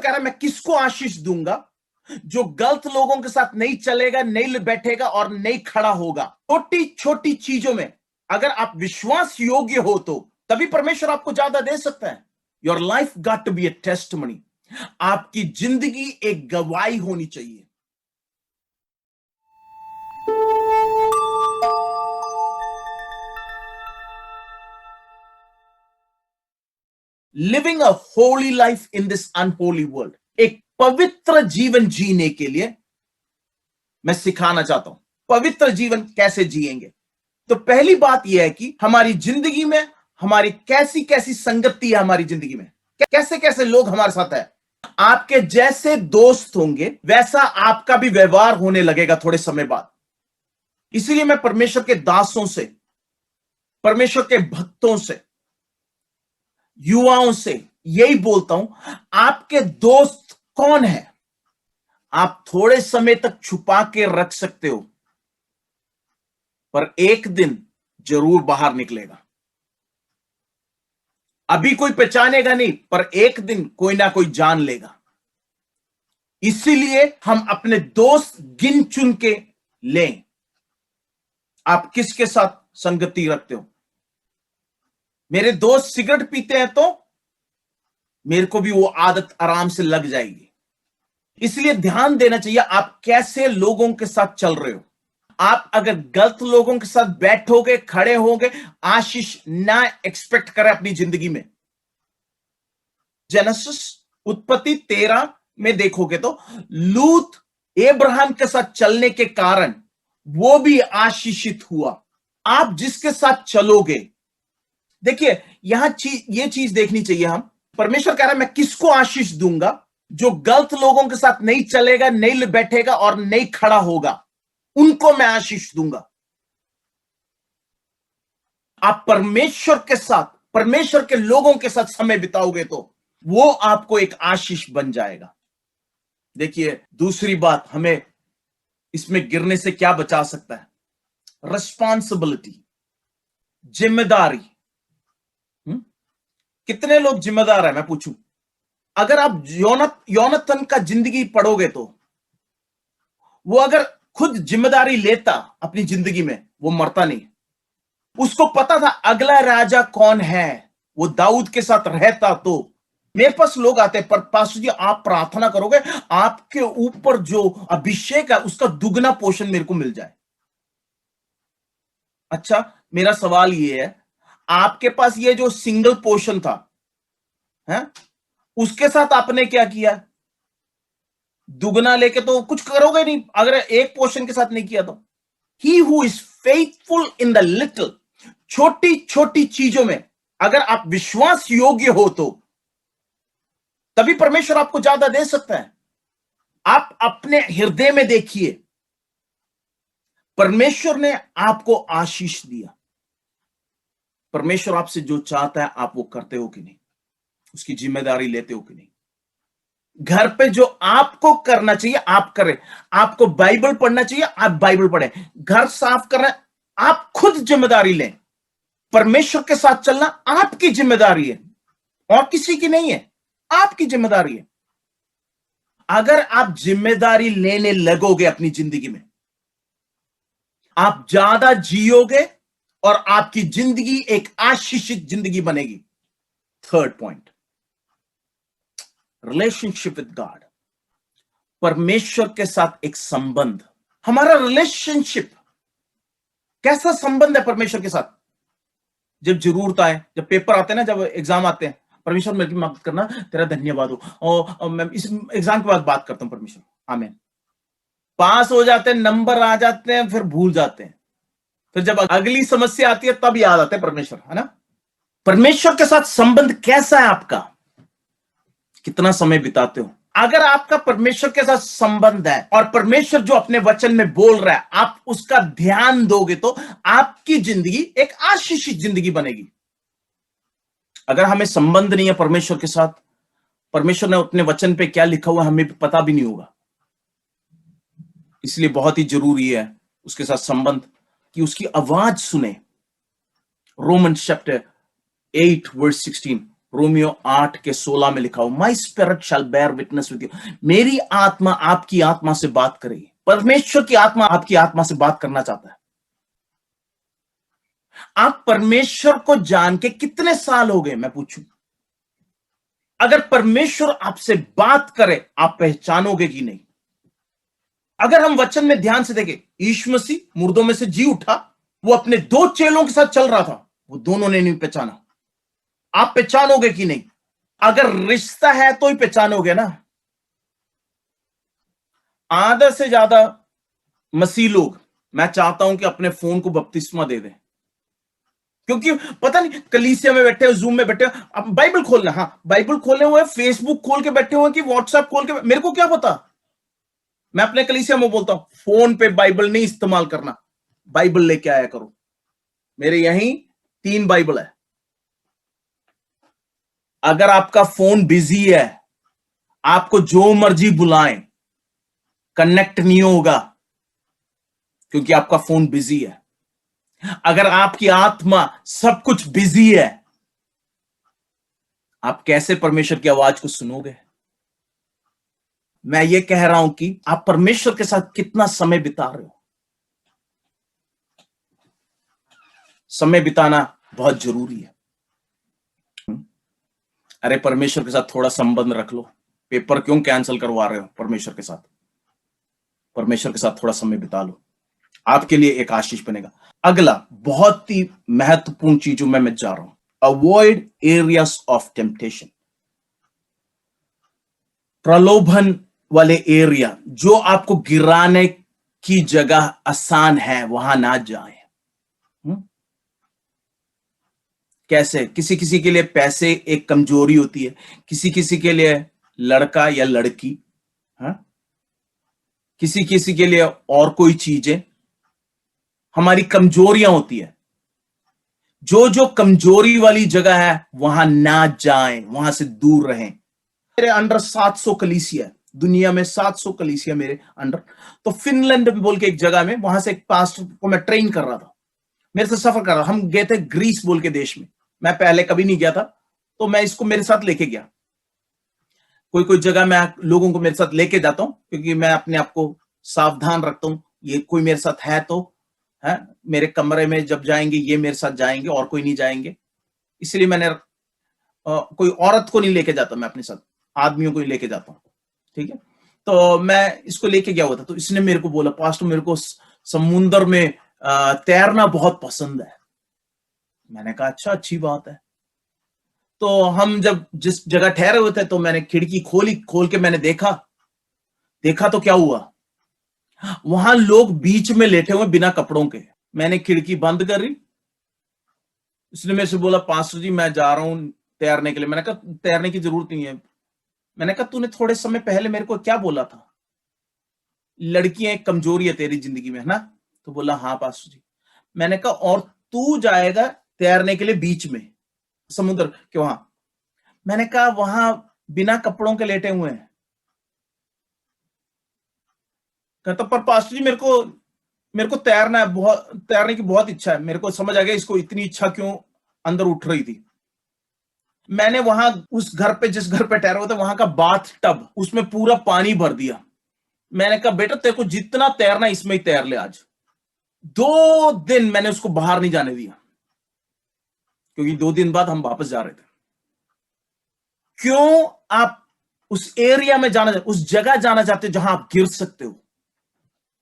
कह रहा है मैं किसको आशीष दूंगा? जो गलत लोगों के साथ नहीं चलेगा, नहीं बैठेगा और नहीं खड़ा होगा। छोटी छोटी चीजों में अगर आप विश्वास योग्य हो तो तभी परमेश्वर आपको ज्यादा दे सकता है। Your life got to be a testimony. आपकी जिंदगी एक गवाही होनी चाहिए। Living a holy life in this unholy world, एक पवित्र जीवन जीने के लिए मैं सिखाना चाहता हूं। पवित्र जीवन कैसे जिएंगे? तो पहली बात यह है कि हमारी जिंदगी में हमारी कैसी कैसी संगति है, हमारी जिंदगी में कैसे कैसे लोग हमारे साथ है। आपके जैसे दोस्त होंगे वैसा आपका भी व्यवहार होने लगेगा थोड़े समय बाद। इसीलिए मैं परमेश्वर के दासों से, परमेश्वर के भक्तों से, युवाओं से यही बोलता हूं, आपके दोस्त कौन है आप थोड़े समय तक छुपा के रख सकते हो, पर एक दिन जरूर बाहर निकलेगा। अभी कोई पहचानेगा नहीं, पर एक दिन कोई ना कोई जान लेगा। इसीलिए हम अपने दोस्त गिन चुन के लें। आप किसके साथ संगति रखते हो? मेरे दोस्त सिगरेट पीते हैं तो मेरे को भी वो आदत आराम से लग जाएगी। इसलिए ध्यान देना चाहिए आप कैसे लोगों के साथ चल रहे हो। आप अगर गलत लोगों के साथ बैठोगे, खड़े होगे, आशीष ना एक्सपेक्ट करें अपनी जिंदगी में। जेनेसिस उत्पत्ति 13 में देखोगे तो लूत अब्राहम के साथ चलने के कारण वो भी आशीषित हुआ। आप जिसके साथ चलोगे, देखिए यहां ये चीज देखनी चाहिए हम। परमेश्वर कह रहा है मैं किसको आशीष दूंगा? जो गलत लोगों के साथ नहीं चलेगा, नहीं बैठेगा और नहीं खड़ा होगा, उनको मैं आशीष दूंगा। आप परमेश्वर के साथ, परमेश्वर के लोगों के साथ समय बिताओगे तो वो आपको एक आशीष बन जाएगा। देखिए दूसरी बात, हमें इसमें गिरने से क्या बचा सकता है? रिस्पॉन्सिबिलिटी, जिम्मेदारी। कितने लोग जिम्मेदार है मैं पूछूं? अगर आप योनाथन का जिंदगी पढ़ोगे तो वो अगर खुद जिम्मेदारी लेता अपनी जिंदगी में, वो मरता नहीं। उसको पता था अगला राजा कौन है, वो दाऊद के साथ रहता। तो मेरे पास लोग आते हैं, पर पास्टर जी आप प्रार्थना करोगे आपके ऊपर जो अभिषेक है उसका दुगना पोषण मेरे को मिल जाए। अच्छा, मेरा सवाल ये है, आपके पास ये जो सिंगल पोर्शन था है, उसके साथ आपने क्या किया? दुगना लेके तो कुछ करोगे नहीं अगर एक पोर्शन के साथ नहीं किया तो। He who is faithful in the little, छोटी छोटी चीजों में अगर आप विश्वास योग्य हो तो तभी परमेश्वर आपको ज्यादा दे सकता है। आप अपने हृदय में देखिए, परमेश्वर ने आपको आशीष दिया। परमेश्वर आपसे जो चाहता है आप वो करते हो कि नहीं? उसकी जिम्मेदारी लेते हो कि नहीं? घर पे जो आपको करना चाहिए आप करें। आपको बाइबल पढ़ना चाहिए आप बाइबल पढ़ें। घर साफ करना आप खुद जिम्मेदारी लें। परमेश्वर के साथ चलना आपकी जिम्मेदारी है और किसी की नहीं है, आपकी जिम्मेदारी है। अगर आप जिम्मेदारी लेने लगोगे अपनी जिंदगी में, आप ज्यादा जियोगे और आपकी जिंदगी एक आशीषित जिंदगी बनेगी। Third point, relationship with God, परमेश्वर के साथ एक संबंध। हमारा रिलेशनशिप कैसा संबंध है परमेश्वर के साथ? जब जरूरत आए, जब पेपर आते हैं ना, जब एग्जाम आते हैं, परमेश्वर मेरी मदद करना, तेरा धन्यवाद हो, और मैं इस एग्जाम के बाद बात करता हूं परमेश्वर, आमीन। पास हो जाते हैं, नंबर आ जाते हैं, फिर भूल जाते हैं। फिर जब अगली समस्या आती है तब याद आते हैं परमेश्वर, है ना? परमेश्वर के साथ संबंध कैसा है आपका? कितना समय बिताते हो? अगर आपका परमेश्वर के साथ संबंध है और परमेश्वर जो अपने वचन में बोल रहा है आप उसका ध्यान दोगे तो आपकी जिंदगी एक आशीषित जिंदगी बनेगी। अगर हमें संबंध नहीं है परमेश्वर के साथ, परमेश्वर ने अपने वचन पे क्या लिखा हुआ हमें पता भी नहीं होगा। इसलिए बहुत ही जरूरी है उसके साथ संबंध, कि उसकी आवाज सुने। रोमन चैप्टर 8 वर्स 16, रोमियो 8:16 में लिखा हो, my spirit shall bear witness with you. मेरी आत्मा आपकी आत्मा से बात करेगी। परमेश्वर की आत्मा आपकी आत्मा से बात करना चाहता है। आप परमेश्वर को जान के कितने साल हो गए, मैं पूछूं? अगर परमेश्वर आपसे बात करे, आप पहचानोगे कि नहीं? अगर हम वचन में ध्यान से देखें, यीशु मसीह मुर्दों में से जी उठा, वो अपने 2 चेलों के साथ चल रहा था, वो दोनों ने नहीं पहचाना। आप पहचानोगे कि नहीं? अगर रिश्ता है तो ही पहचानोगे ना। आधा से ज्यादा मसीह लोग, मैं चाहता हूं कि अपने फोन को बपतिस्मा दे दें, क्योंकि पता नहीं कलीसिया में बैठे हो, जूम में बैठे हो, अब बाइबल खोलना, हाँ बाइबल खोले हुए, फेसबुक खोल के बैठे हुए कि व्हाट्सएप खोल के, मेरे को क्या पता। मैं अपने कलीसिया में बोलता हूं, फोन पे बाइबल नहीं इस्तेमाल करना, बाइबल लेके आया करो। मेरे यहीं 3 बाइबल है। अगर आपका फोन बिजी है, आपको जो मर्जी बुलाएं, कनेक्ट नहीं होगा, क्योंकि आपका फोन बिजी है। अगर आपकी आत्मा सब कुछ बिजी है, आप कैसे परमेश्वर की आवाज को सुनोगे? मैं ये कह रहा हूं कि आप परमेश्वर के साथ कितना समय बिता रहे हो। समय बिताना बहुत जरूरी है। अरे परमेश्वर के साथ थोड़ा संबंध रख लो। पेपर क्यों कैंसिल करवा रहे हो? परमेश्वर के साथ, परमेश्वर के साथ थोड़ा समय बिता लो, आपके लिए एक आशीष बनेगा। अगला बहुत ही महत्वपूर्ण चीजों में मैं जा रहा हूं, अवॉइड एरियाज ऑफ टेम्पटेशन। प्रलोभन वाले एरिया, जो आपको गिराने की जगह आसान है, वहां ना जाएं। कैसे? किसी किसी के लिए पैसे एक कमजोरी होती है, किसी किसी के लिए लड़का या लड़की, हाँ? किसी किसी के लिए और कोई चीजें हमारी कमजोरियां होती है। जो जो कमजोरी वाली जगह है, वहां ना जाएं, वहां से दूर रहें। मेरे अंडर 700 कलीसिया है, दुनिया में 700 कलीसिया मेरे अंडर। तो फिनलैंड बोल के एक जगह में, वहां से एक पास्टर को मैं ट्रेन कर रहा था, मेरे से सफर कर रहा। हम गए थे ग्रीस बोल के देश में, मैं पहले कभी नहीं गया था, तो मैं इसको मेरे साथ लेके गया। कोई कोई जगह मैं लोगों को मेरे साथ लेके जाता हूं, क्योंकि मैं अपने आप को सावधान रखता हूं, ये कोई मेरे साथ है तो है, मेरे कमरे में जब जाएंगे ये मेरे साथ जाएंगे और कोई नहीं जाएंगे। इसलिए मैंने कोई औरत को नहीं लेके जाता, मैं अपने साथ आदमियों को ही लेके जाता हूँ। ठीक है, तो मैं इसको लेके गया हुआ था, तो इसने मेरे को बोला, पास्टर मेरे को समुद्र में तैरना बहुत पसंद है। मैंने कहा अच्छा, अच्छी बात है। तो हम जब जिस जगह ठहरे हुए थे, तो मैंने खिड़की खोल के मैंने देखा तो क्या हुआ, वहां लोग बीच में लेटे हुए बिना कपड़ों के। मैंने खिड़की बंद करी, उसने मेरे से बोला, पास्टर जी मैं जा रहा हूं तैरने के लिए। मैंने कहा तैरने की जरूरत नहीं है। मैंने कहा तूने थोड़े समय पहले मेरे को क्या बोला था, लड़कियां एक कमजोरी है तेरी जिंदगी में, है ना? तो बोला हाँ पास्टर जी। मैंने कहा और तू जाएगा तैरने के लिए बीच में, समुद्र के वहां? मैंने कहा वहां बिना कपड़ों के लेटे हुए हैं। कहता पर पास्टर जी मेरे को तैरना है, बहुत तैरने की बहुत इच्छा है। मेरे को समझ आ गया इसको इतनी इच्छा क्यों अंदर उठ रही थी। मैंने वहां उस घर पे, जिस घर पे ठहरा हुआ था, वहां का बाथ टब, उसमें पूरा पानी भर दिया। मैंने कहा बेटा तेरे को जितना तैरना इसमें ही तैर ले आज। 2 दिन मैंने उसको बाहर नहीं जाने दिया, क्योंकि 2 दिन बाद हम वापस जा रहे थे। क्यों आप उस एरिया में जाना, उस जगह जाना चाहते हो जहां आप गिर सकते हो,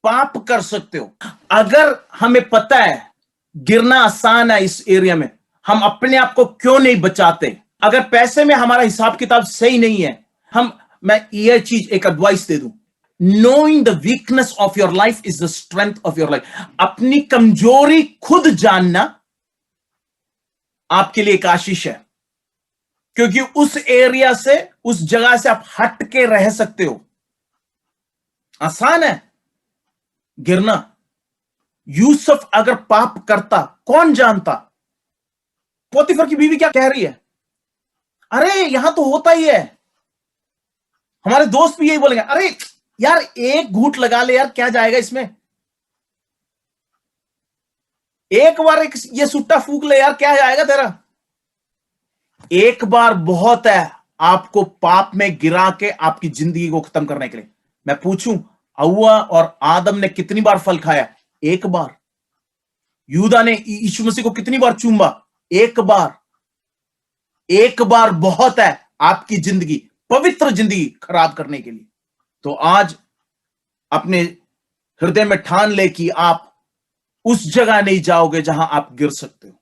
पाप कर सकते हो? अगर हमें पता है गिरना आसान है इस एरिया में, हम अपने आप को क्यों नहीं बचाते? अगर पैसे में हमारा हिसाब किताब सही नहीं है, मैं ये चीज एक एडवाइस दे दूं, knowing the weakness of your life is the strength of your life. अपनी कमजोरी खुद जानना आपके लिए एक आशीष है, क्योंकि उस एरिया से, उस जगह से आप हट के रह सकते हो। आसान है गिरना। यूसुफ अगर पाप करता, कौन जानता? पोतीफर की बीवी क्या कह रही है, अरे यहां तो होता ही है। हमारे दोस्त भी यही बोलेंगे, अरे यार एक घूंट लगा ले यार, क्या जाएगा इसमें, एक बार ये सुट्टा फूक ले यार, क्या जाएगा तेरा। एक बार बहुत है आपको पाप में गिरा के आपकी जिंदगी को खत्म करने के लिए। मैं पूछूं, हव्वा और आदम ने कितनी बार फल खाया? एक बार। यूदा ने यीशु मसीह को कितनी बार चूमा? एक बार। एक बार बहुत है आपकी जिंदगी, पवित्र जिंदगी खराब करने के लिए। तो आज अपने हृदय में ठान ले कि आप उस जगह नहीं जाओगे जहां आप गिर सकते हो।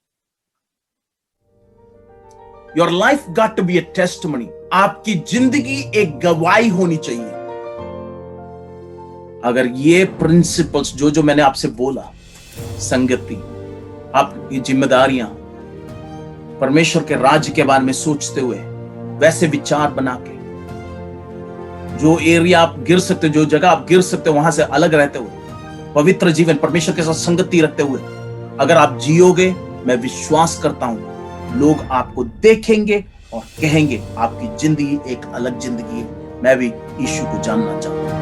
Your life got to be a testimony. आपकी जिंदगी एक गवाही होनी चाहिए। अगर ये प्रिंसिपल्स जो मैंने आपसे बोला, संगति, आपकी जिम्मेदारियां, परमेश्वर के राज्य के बारे में सोचते हुए, वैसे विचार बना के, जो एरिया आप गिर सकते हो, जो जगह आप गिर सकते हो, वहां से अलग रहते हुए, पवित्र जीवन, परमेश्वर के साथ संगति रखते हुए अगर आप जियोगे, मैं विश्वास करता हूं लोग आपको देखेंगे और कहेंगे आपकी जिंदगी एक अलग जिंदगी है। मैं भी यीशु को जानना चाहता हूं।